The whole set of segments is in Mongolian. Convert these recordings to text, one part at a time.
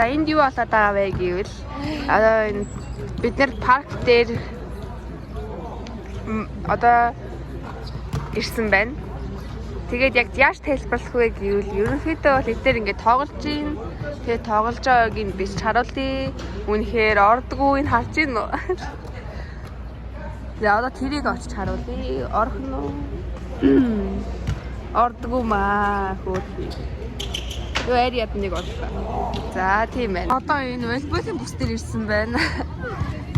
Энд юу болоод байгаа вэ гэвэл одоо энэ бид нэр парк дээр одоо ирсэн байна. Тэгээд яг яаж тайлбарлах вэ гэвэл ерөнхийдөө бол эдгээр ингээд тоглож гин. Тэгээд тоглож байгааг нь биш харуулъя. Үнэхээр ордгоо энэ харж гин үү? За одоо тэрийг очиж харуулъя. Орхон уу? Ордгоо маа хөөе. Юу яд нэг боллоо. За тийм байна. Одоо энэ волейболын бүс дээр ирсэн байна.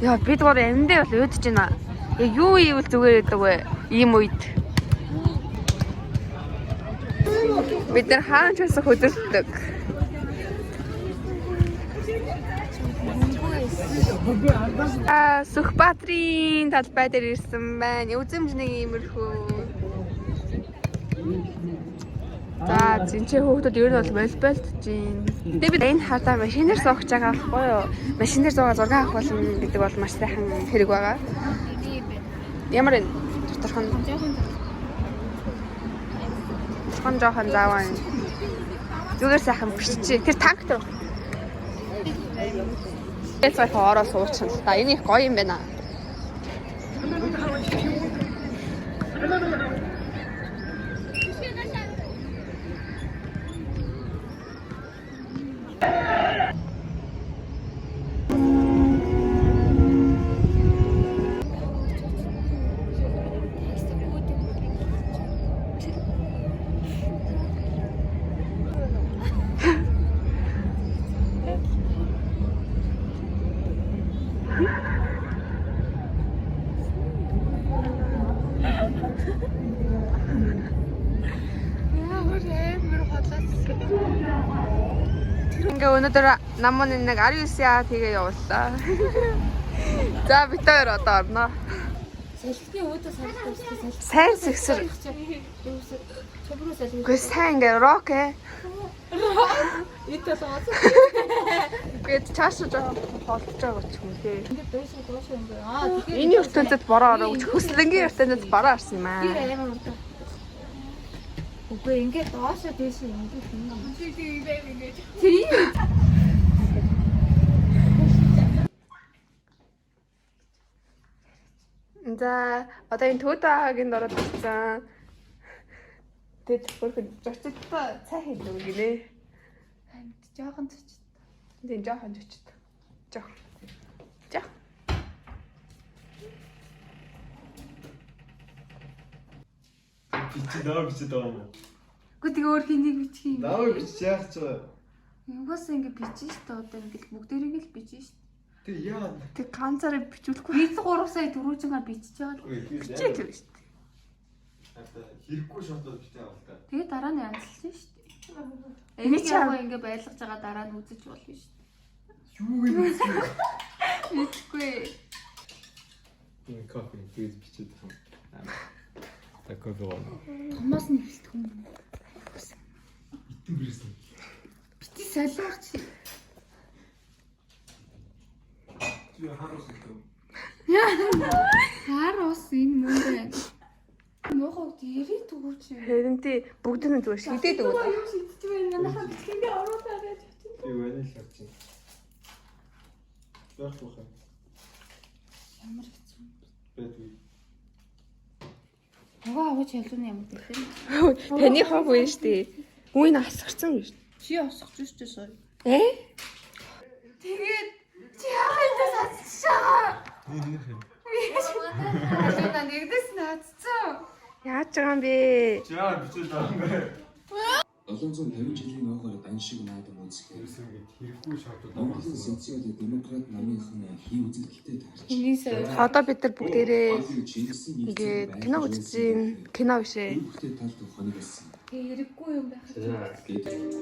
Яа бид гоор амьдээ бол өөдөж байна. Яг юу ивэл зүгээр гэдэг вэ? Ийм үед. Бид нар хаан ч бас хөдөлдөг. Сүхбаатрийн талбай дээр ирсэн байна. Үзэмж нэг иймэрхүү. За зинчээ хүүхдүүд ер нь бол волейболд чинь. Тэгээ бид энэ хадаа машинаар сууж байгаа байхгүй юу? Машинаар суугаа зураг авах болно гэдэг бол маш сайхан хэрэг байгаа. Ямар энэ доторхон жоохон зааваа. Зүгээр сайхан биччихээ. Тэр танк дээр. Тэгэл сайхан ороо суучихсан л та. Энэ их гоё юм байна. Өнөөдөр намын нэг 19 тэгээ явууллаа. За бит хоёр одоо орно. Салхины өөдөө салхи. Сайн сэгсэр. Гэхдээ сайн ингээ рок ээ. Итэ саас. Гэт чааш жоохон холдож байгаа ч юм тий. Ингээ дөөшөө дөөшөө ингээ. Тэгэхээр энэ ертөнцид бороо ороо гэж хүслэнгийн ертөнцид бороо орсон юм аа. Тэр амар удаа. Үгүй ингээ доошоо дээшээ ингээ юм. Тэр За одоо энэ төвд байгаагийн дороод ирсэн. Тэд бүрхэн зочдтой цай хийдэг гинэ. хамт жоохон цочд. Энд жоохон зочд. Жоохон. За. Бичиж даа бичиж даа юм. Үгүй тэгээ өөр хэнийг бичих юм. Наа бичиж яах ч вэ? Югаас ингээ бичиж штэ одоо ингээл бүгдээрийг л бичиж штэ. Тэг яа. Тэг ганцаараа бичүүлэхгүй. Бид 3 сая дөрвөжингаар бичиж байгаа л. Бичээд л шүү дээ. Хэрэггүй шотлоод бичтэй авах та. Тэгээ дараа нь янзлсан штэ. Энийг яагаа ингээ байлгаж байгаа дараа нь үзэж болно штэ. Юу юм бэ? Мэдгүй. Энэ кофе хийж бичээд байгаа юм. Та кофе гоо. Томоос нь хэлдэг юм. Итэн бэрсэн. Бити солиорч. Чи харус гэдэг. Хар ус энэ мөн байна. Нохог дээрээ төгөөч. Харин тий бүгд нь зүгээр шидэд өгөө. Юу шидэж байна? Манайхаа бичгээндээ оруулаад байж байна. Би ванил харж байна. Яах вэ? Ямар хэцүү. Бэдгүй. Нөгөө авч ялууны юм дэх юм. Таны хог вэ штэ. Үн асгарсан юм штэ. Чи осгож шүү сая. Тэгээд чи яагаад сацчихаа? Алина нэгдэс наацсан. Яаж байгаа юм бэ? Яа бичээд байгаа юм бэ? 750 жилийн ойгоор дан шиг наадам үзэхээр Хэрэггүй шотлоод Монголын социал демократ намынхан хий үзэгдэлтэй таарч Одоо бид нар бүгдээрээ Чингисийн ингээд кино үзсэн. Кино биш ээ. бүхтэй талд хоног байсан. Тэгээ хэрэггүй юм байх.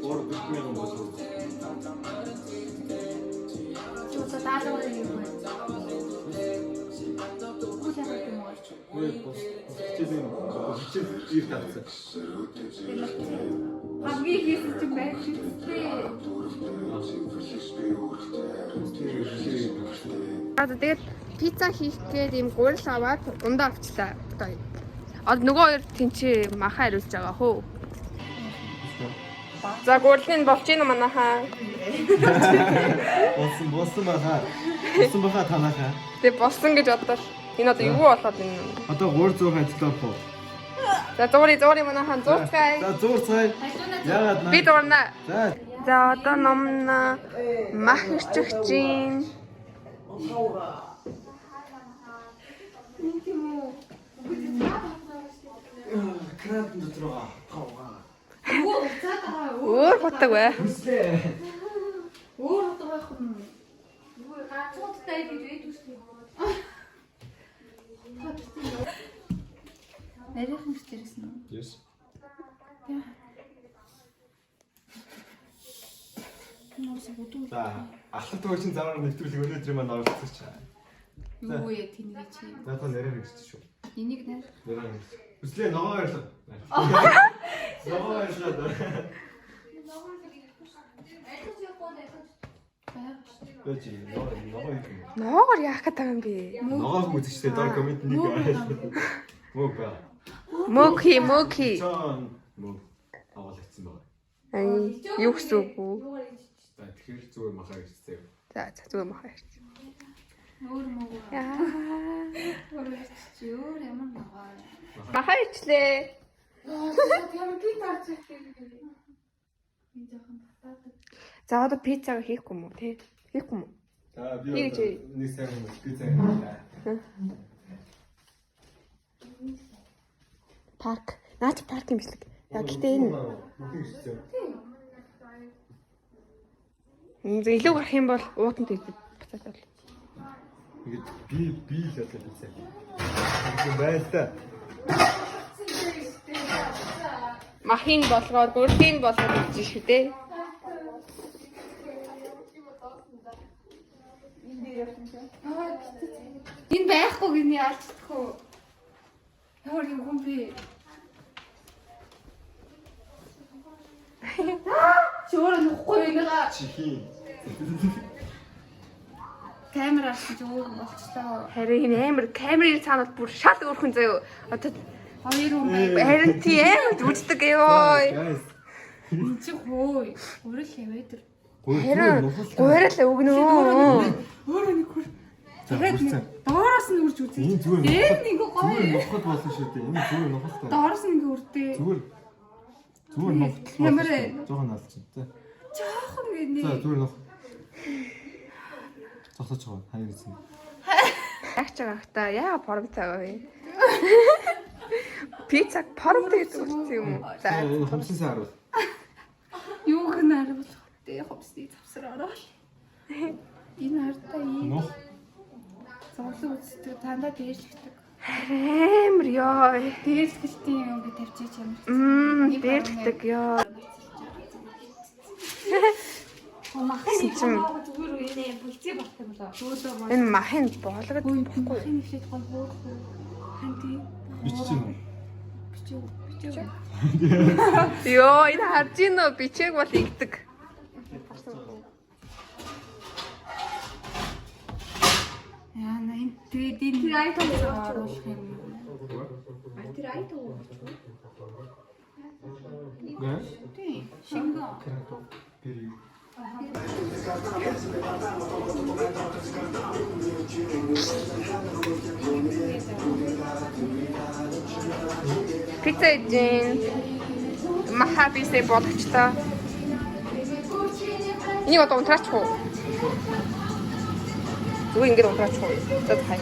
Ор бүхний юм болов. Чуусаа даалгавар юм байна. Үгүй яах юм бол. Ой бос. Бичиж их тавцсан. Хамгийн хийсэн чинь байх хэрэгтэй. Тэгээд пицца хийх гээд юм гурил аваад ундаа авчлаа. Одоо нөгөө хоёр тэнцээ маха хариулж байгаа хөө. За гурилын болж гин манайхаа. Болсон баха танахаа. Тэгээ болсон гэж бодлоо. Энэ одоо юу болоод байна юм? Одоо 300 хандлаа по. За зуурын манайхан зурцгаая. За зурцгаая. Яагаад наа? Би зурнаа. За. За одоо номно мах ирчих чинь. Крат дотроо. Өөр хотог бай. Өөр утга байх юм. Юу гацуудтай гэж ээдүүс тийм. Нарийнх нь ирсэн үү? Yes. За, ахлах төгөөч замаар нэвтрүүлэг өнөөдөр маань оролцож байгаа. Юу яа тэнэг чи. Надад нэрээр ирсэн шүү. Энийг найр. Нэрээр. Үслээ ногоо ярьлаа. Ногоо ярьлаа. Бэж ногоо юм. Ноогоор яах гэдэг юм бэ? Ногоог үзчихтэй дор комент нэг мөг. Мөки. Чон мөг авалгцсан байна. Ай, юу гэсэн үг вэ? За тэгэхээр зүгээр махаа ирчихсэн. За зүгээр махаа ирчих. Өөр мөг. Яа. Өөр чи өөр ямар ногоо. Махаа ичлээ. Ямар гитар чихтэй. Би жоохон татаад. За одоо пиццаг хийхгүй юм уу те? Хийхгүй юм уу? За би нэг сайн пицца хийлээ. Парк. Наач парк юм бишлэг. Яг гэхдээ энэ илүү гарах юм бол ууданд ирдэг буцаад бол. Ингээд би л одоо пицца. Энэ байл та. Махин болгоор, бүрхийн болгоод хийж шүү дээ. Энэ байхгүй гинэ ялцдах уу? Ямар юм бэ? Чөөр нөхгүй энэга. Чихийн. Камера авчих өөр болчихлоо. Харин энэ амар камерын цаанууд бүр шал өөрхөн заяа. Одоо Хоёр хүн байв. харин тийм үздэг ёо. Guys. Энд чи хөөе. Өөрөө л яваад ир. Харин гуйрал өгнөө. Өөрөө нэг хөр. За хүрсэн. Доороос нь үрж үзье. Энэ зүгээр. Дээр нэг гоё. Зүгээр нухад болно шүү дээ. Энэ зүгээр нухалтай. Доороос нь ингээ үрдээ. Зүгээр. Зүгээр нухад. Ямар вэ? Жохон алчин. За. Жоохон гинэ. За зүгээр нух. Зогсож байгаа. Хаяа гэсэн. Ягч байгаа та яа формтаа вэ? Пиццаг формтой гэдэг үстэй юм уу? За. Энэ хомсонсаа харуул. Юу гэнэ харуулах вэ? Ховсны завсар ороо. Энэ хартаа ийм Нух. зовлон үздэг тандаа дээрлэгдэг. Амар ёо. Дээрлэгтийн юм би тавьчих юм. Дээрлдэг ёо. Махны чинь зүгээр үеэ бүлцээ болох юм болоо. Энэ махын болгоод Махны нэвшээд гол хөөх. Ханти. Биччихэв. Бичээ. ёо энэ харж ийн нөө бичээг бол игдэг. Яа на энэ тэр айтом оруулах юм. Тэр айтом. Гэн? Тийм. Шингөө. Пери. Пицца идэн. Маха пиццэ болгочтой. Энийг одоо унтраачих уу? Зүгээр ингэж унтраачих уу? За хай.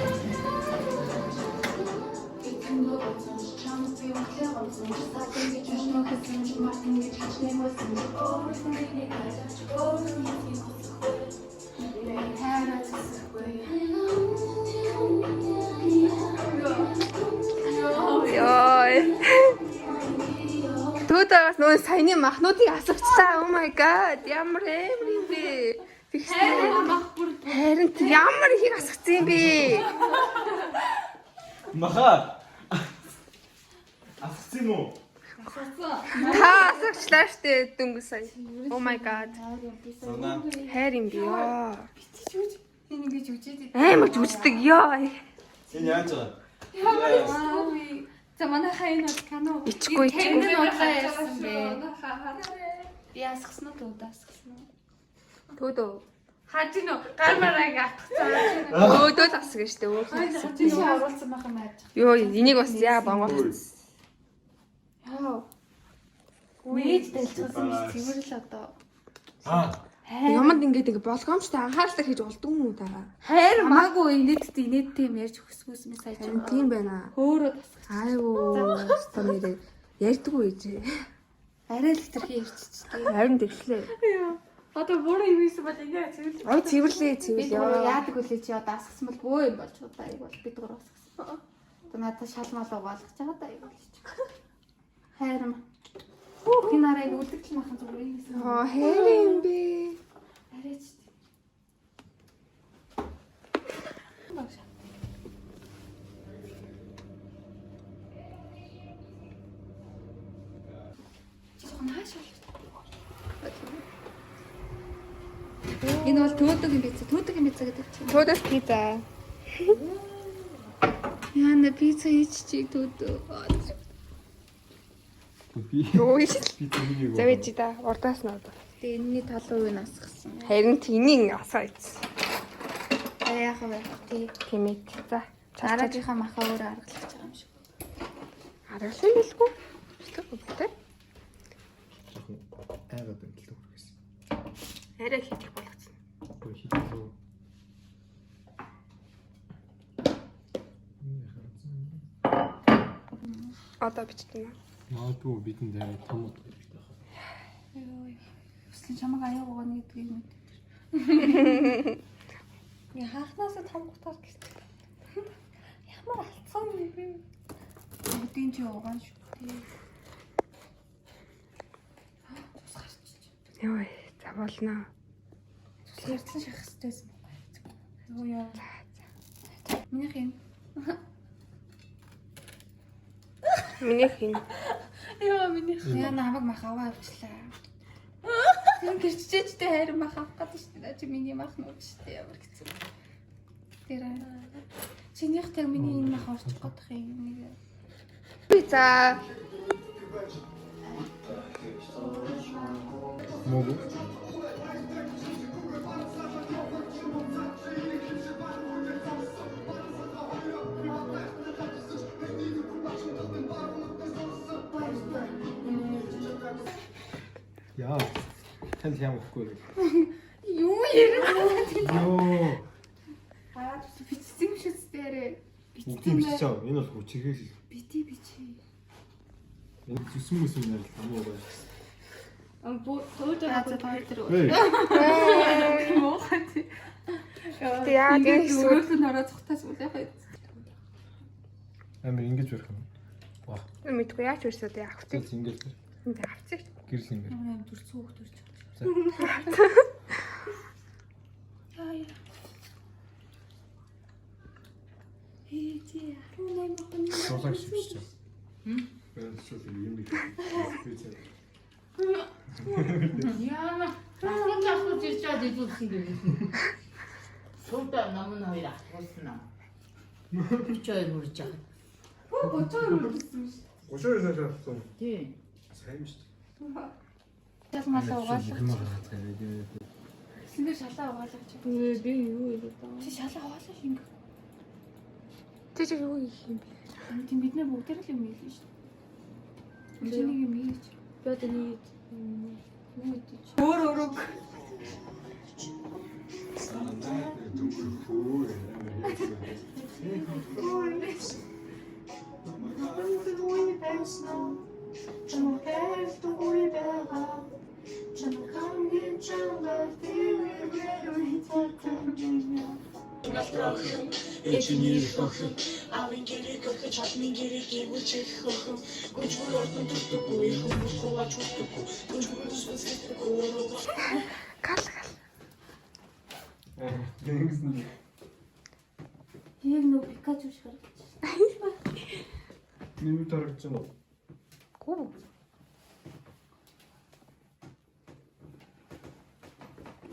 Тутаас нөө саяны махнуудыг асагчлаа. Oh my god. Ямар амар юм бэ? Харин ямар их асагцсан юм бэ? Маха. Асцсан уу? Та асагчлаа штэ дөнгөс сая. Oh my god. Сонаа. Хайр юм би ёо. Энэ ингэж үжээд Амар зүждэг ёо. Энэ яаж байгаа? Яа. За манай хайн бол канаа. Ичгүй. Тэнгэр удлаа ярьсан бэ. Би асгасан уу дасгасан уу? Төөдөө. Хаж гинөө гар марааг атгацаа. Өөдөө засаг штэ өөр. Тийш оруулсан байх юм яаж. Ёо энийг бас яа бонгоо. Яа. Нээж дэлцсэн биш цэвэрл одоо. Яманд ингээд болгоомжтой анхаарал хийж болдгоо юм уу та? Хайр магуу инээдтэй юм ярьж өгсгөөс мэс хайж Харин тийм байна. Өөрөө тасах. Айгуу стомэрээ ярьдгүй ээ. Арай л тэрхий ярьчихтэй. Харин тэгшлээ. Одоо буруу юм ийсэн бол ингээ цэвэрлээ. Ой цэвэрлээ Би цэвэрлээ. өөрөө яадаг үлээ чи одоо асгасан бол бөө юм болж удаа аяг бол бид гур асгасан. Одоо надад шалмал угаалгаж байгаа да аяг болж. Хайрам. Би нарыг үлдэгч махан зүгээр юм. Оо хэр юм бэ? Арайч. Энэ бол төөдөг юм пицца гэдэг чинь. Төөдөөс пицца. Яна пицца хийчих төөдөө. Би Юу их. би түүнийг Завэж та урдаас нь одоо. Тэгээ энэний талуун нь асгасан. Харин тэнийг асаа ийц. Яах вэ? Тийм ээ. За. Дараагийнхаа махаа өөрөө аргалж байгаа юм шиг. Аргалсан билгүй. Тэ? айгаад амталтаа хүргэсэн. Арай хийх болгоцсон. Ой хийлээ. Одоо бичсэн юм. Магадгүй бидний дээр том уу гэж байна. Йоо. Өслийн чамаг аяа гоогоно гэдгийг мэд. Я хаахнасаа том гутаар гэсэн. Ямар алцсан юм бэ? Өдийн чи угаан шүү дээ. Тус гарч. Йоо, за болно. Ярьсан шахах хэрэгтэйсэн байхгүй. Йоо яа. Минийх юм. Миний хин. Яа минийх. Яа намайг мах аваа авчлаа. Тэр гэрчжээчтэй хайр мах авах гэдэг шүү дээ. Чи миний мах нууж шүү дээ. Ямар хэцүү. Тэр чинийх тэр миний энэ мах орчих годох юм нэг. Пицца. Могу. Яа. Танд ямар ихгүй. Юу ярив? Йоо. Аа бичсэн шүү дээ. Бүгдийг биччихээ. Энэ бол хүчрхээс. Бити бичи. Энэ зүсмэн юм ярил амуу байна. Төөдөө хазаад тэр. Эй. Моохот. Яа гэсэн өөрөөр нь ороо цухтаас үлээх байд. Амир ингэж барих юм. Ваа. мэдгүй яач үрсэд яах вэ? Тэгээс ингэж Энд авцыг. гэрэл юм байна. Амар дүрцэн хөөх дүрч. Яа яа. Эти ахнаа мохон. Суулаа шивчих. Бэрэн шууд юм би. Яна. Ахын ирж чад идүүлсэн гэдэг. Суултаа намын хоёр ахуулсан. Чой мөрж байгаа. Бочоор үлдсэн шүү. 32 сая авсан. Тийм. Сайн шүү. Тас малаа угаалгах. дээ. Синээр шалаа угаалгах. Би юу юм бэ? Чи шалаа угаалгах юм. Тэ чи юу хийх юм бэ? Тийм бид нар бүгд л юм хийлээ шүү. Үлэнийг юм хийж. Би одоо нэг Юу гэж. Өөр. гал. Гэнгэсэн. Яг нөө Пикачу шиг харагдаж. Миний тарагч нь. Гүү.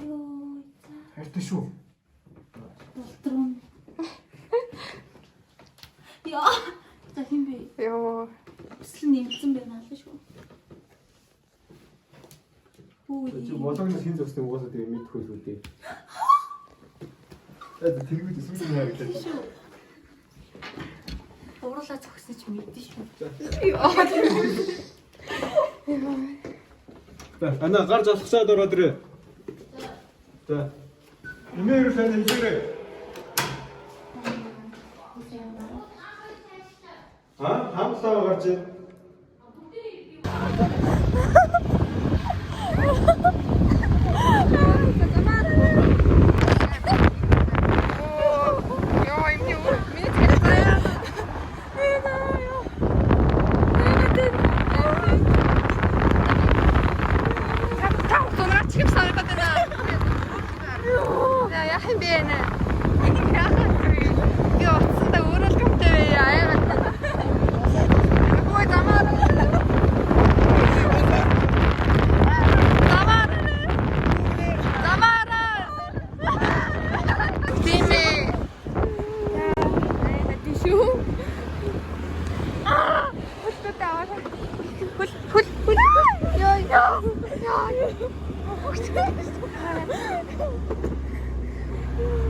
Йоо. Хайртай шүү. Болтрон. Яа. За хин бэ? Йоо. Өсөл нэмсэн байна л шүү. Хүү Чи болгоны хэн зогсны угаасаа тэгээ мэдхгүй л үү. Тэргүүт сүлэн харагдаж. Уурлаа зогсож мэдэн шүү. Ана гар залхсаад ороод ирээ. За. Имээр сайн хэлээрэй. Хамсаа гарч ийн.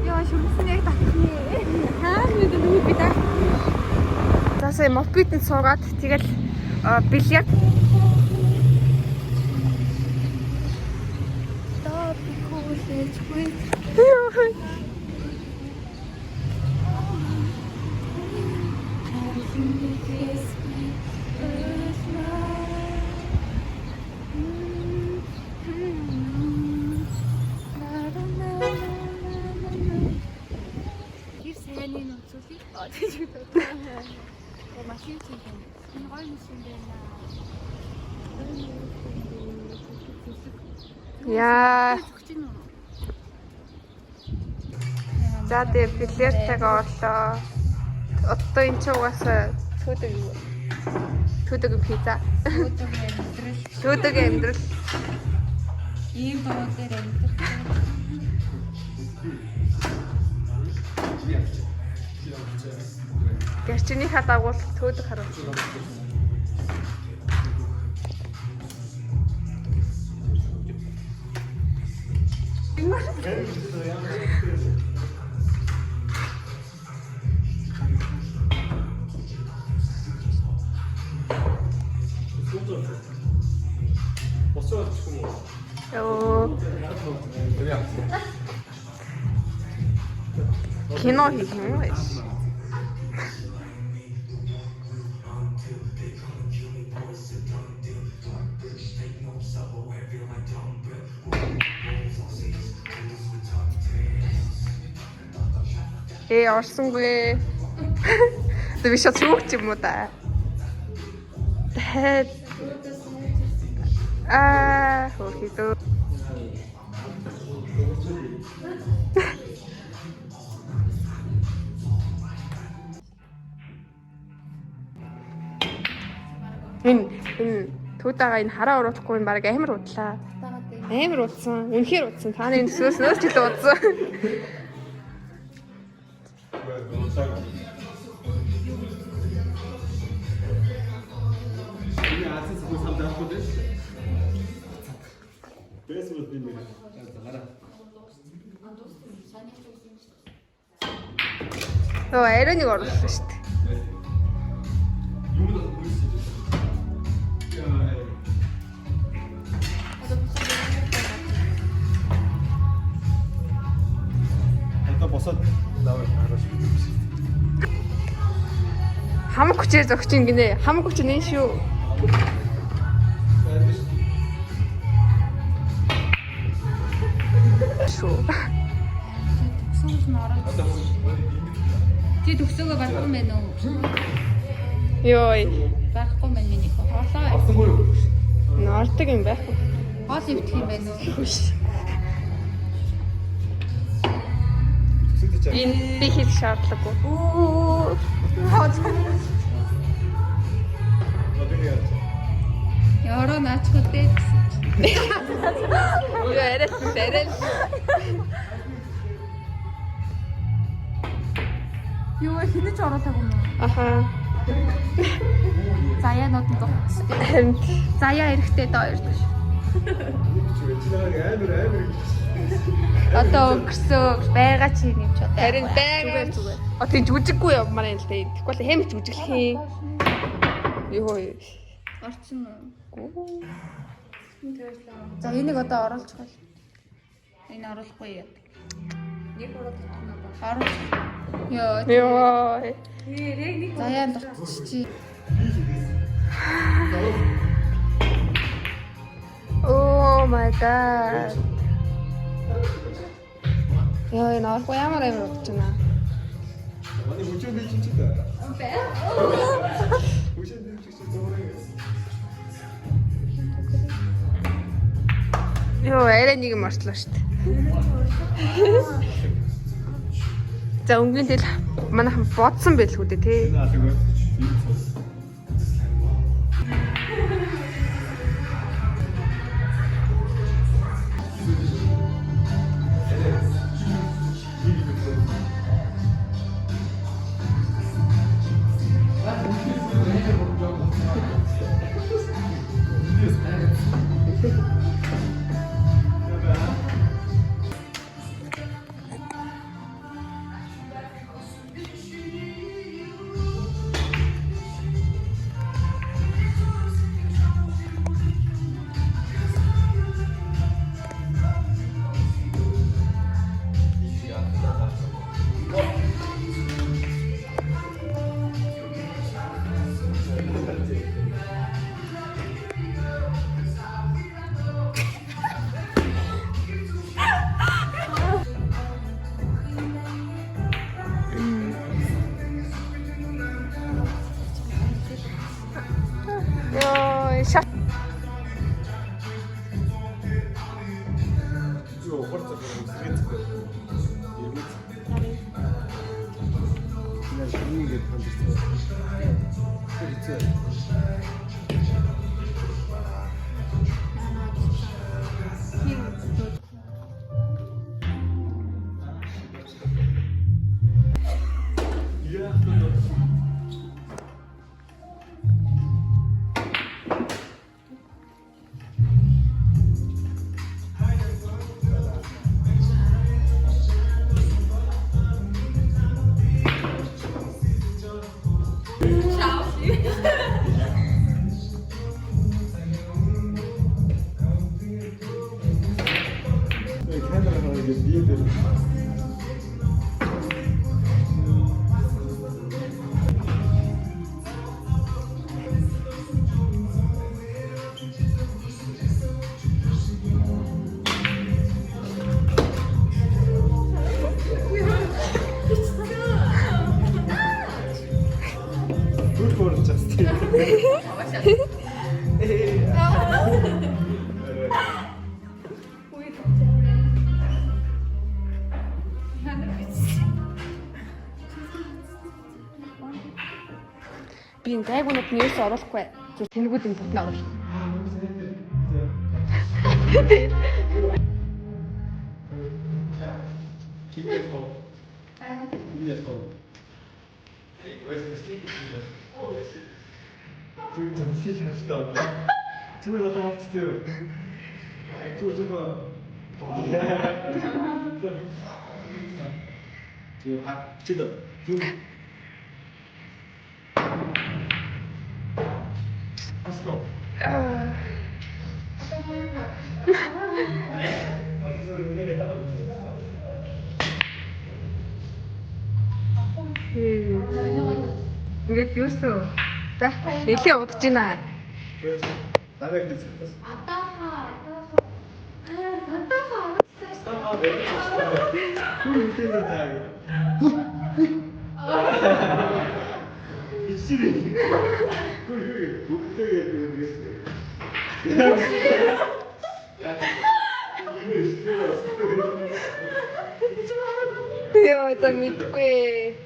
Яа, шүмсэн яг татхны. Хаана нүд би таа. Засаа мопитэнд суугаад тэгэл бильярд машин чинь энэ гоё машин байна. яа. За тэгээ бильярдтайгаа орлоо. Одоо энэ ч угаасаа төдөг юу? Төдөг пицца. Төдөг амьдрал. Ийм боо дээр амьдрал. Гэрчнийхээ дагуул төдөг харуулж. Кино хийх юм уу? Орсонгүй. Тэ би шат шүүх юм уу та? Тэд хөөхдөө. Энэ туудаага энэ хараа оруулахгүй юм баг амар удлаа. Амар удсан. Үнэхээр удсан. Та нарын төсөөс нөөц ч удсан. Аэроныг оруулсан шүү дээ. Босоод лавар хараач. Хамаг хүчээр зогч ин гинэ. Хамаг хүч нэ шүү. Шүү. Төгсөөс нь ороод. Чи төгсөөгөө барахгүй мэн үү? Йой. Барахгүй мэн миний хоолоо. Авсангүй юу? Нордог юм байх. Хоол ивдэх юм байна уу? Энэ би хийх шаардлагагүй. Яроо наачгүй дээ. Юу арай. Юу хинэж оролцоогүй юм. Аха. Заяанууд нь дуу. Харин Заяа эрэхтэй доо ирдэг. Одоо өнгөрсөн байгаа чи нэмч одоо. Харин байгаа. Тэг жүжиггүй явмаар юм л дээ. Тэгэхгүй л хэмч жүжиглэх юм. Йоо. Орчин уу? За энийг одоо оруулж гал. Энэ оруулахгүй яа. Нэг оруулах. Йоо. За яа дутчих. Oh my god. Яа, энэ орох ямар амар болчихно. 아니 무전기 진짜다. 무전기 진짜 너무해. Йоо, арай нэг юм орчлоо шүү дээ. За өнгөнд тэл манайхан бодсон байлгүй дээ тий. Йоо, шат. 이거 벌써 그냥 그냥 죽는 게 반드시 그렇지. 카메라가 이게 미인들. Good for Justin. Би энэ гайгуунууд нь юусоо оруулахгүй. Зөв тэнэгүүд нь бүтэн оруулах. Ингээд юусоо. За, нэлээ удаж байна. 나가 있어. Йоо, это мэдгүй.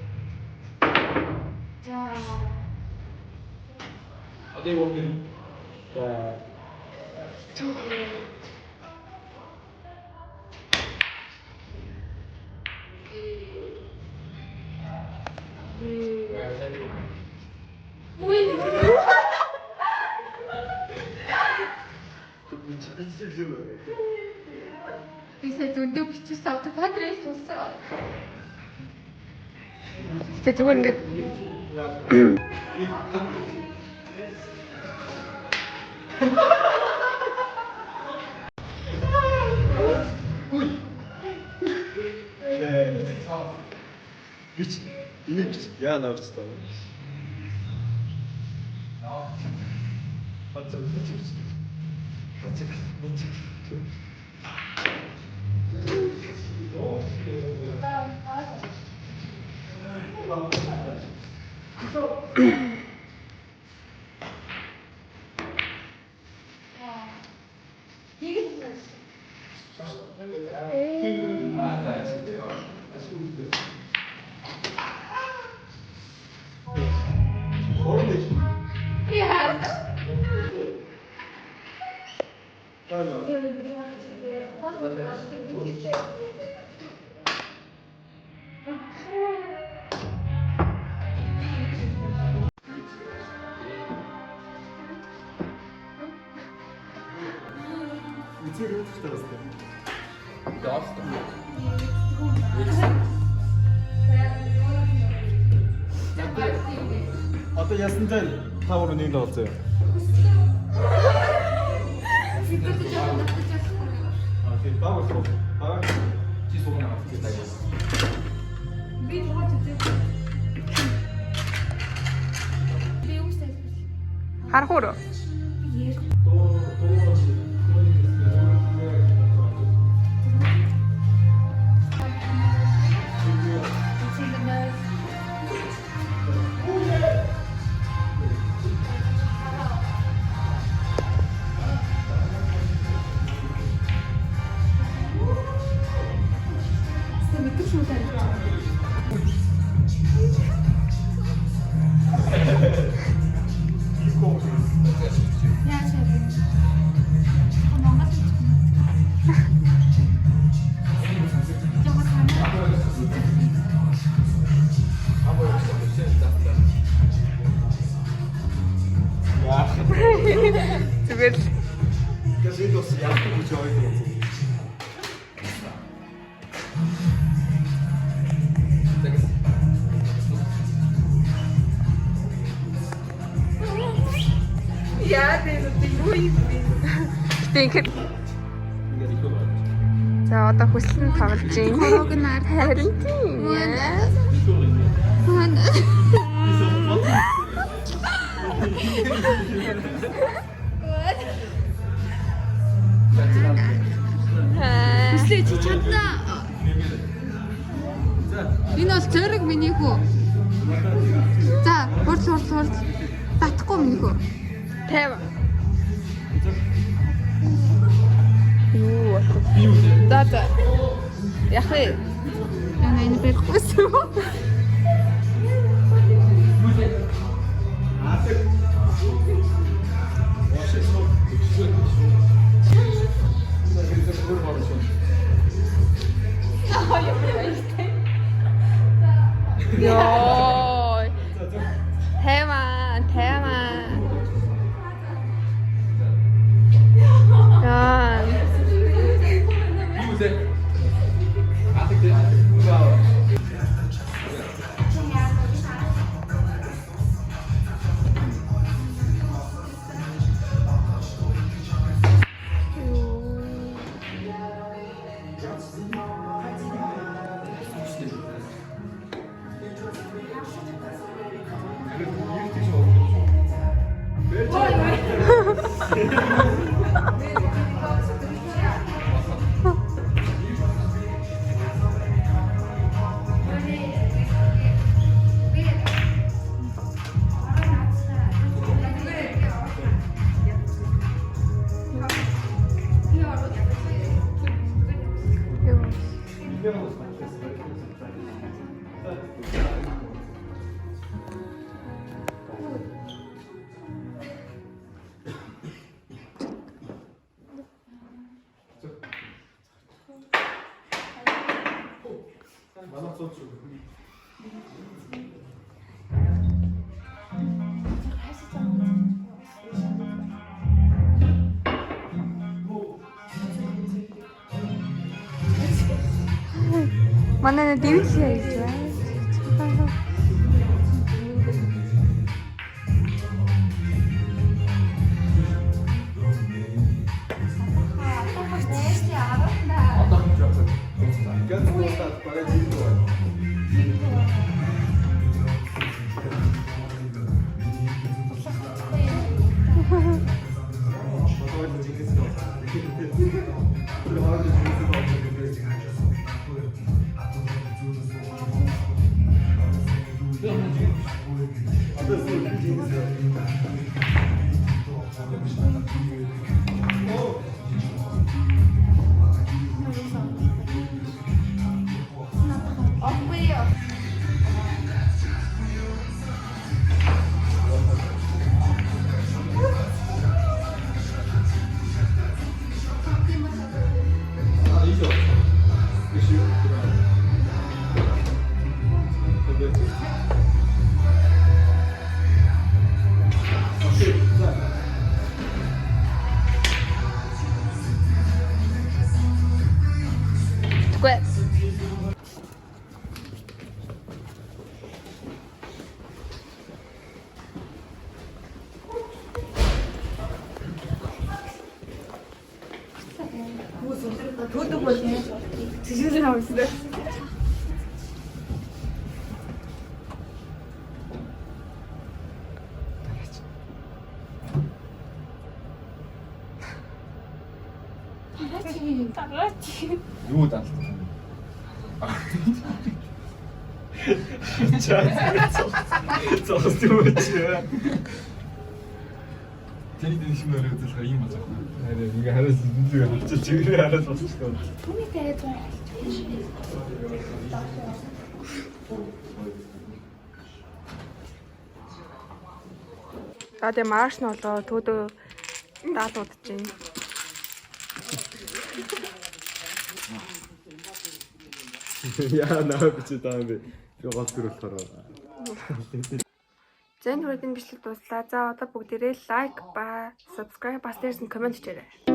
어디 보면 자 Сая зөндөө бичсэн автопатрес болсон. Тэ зүгээр ингээд Я навчсан. Одоо ясантай тавар нэг дооцоо. Окей, баба суу. Баба чи суу на гэдэг. Би жоо читэй. Би үстэй. харах уу? Зүгээр л Kasi ito siya ko joy ko. яа дээ юу юм бэ? Тэгэх. За одоо хүслэн тоглож юм. Хорог нар Харин тийм яа. Хүслээ чи чаднаа. Энэ бол зөрөг миний хүү. За, хурц. Батхгүй миний хүү. 50. Юу. За. Яах вэ? Яна энэ байхгүй шүү. Йоо. Тэма. Яа. Манай дэвлээ гэж байна. Одоо ч явах. Гэнэ болоод барай жил байна. Тэгвэл Төдөг болно. Тэжээсээ хамсдаг. Юу даалт. Цаас юу ч. Тэний дэшмээр үзэх юм аа. Харин ингээ хараас зүүн харж чигээр хараас болчихсон. тэгээ марш нь болоо төдөө даалуудж байна. Яа наа бич таа би. Ягаад төрөлхөр. Зэн хүрээний бичлэг дуслаа. За одоо бүгдээрээ лайк ба subscribe бас дээрс нь комент хийгээрэй.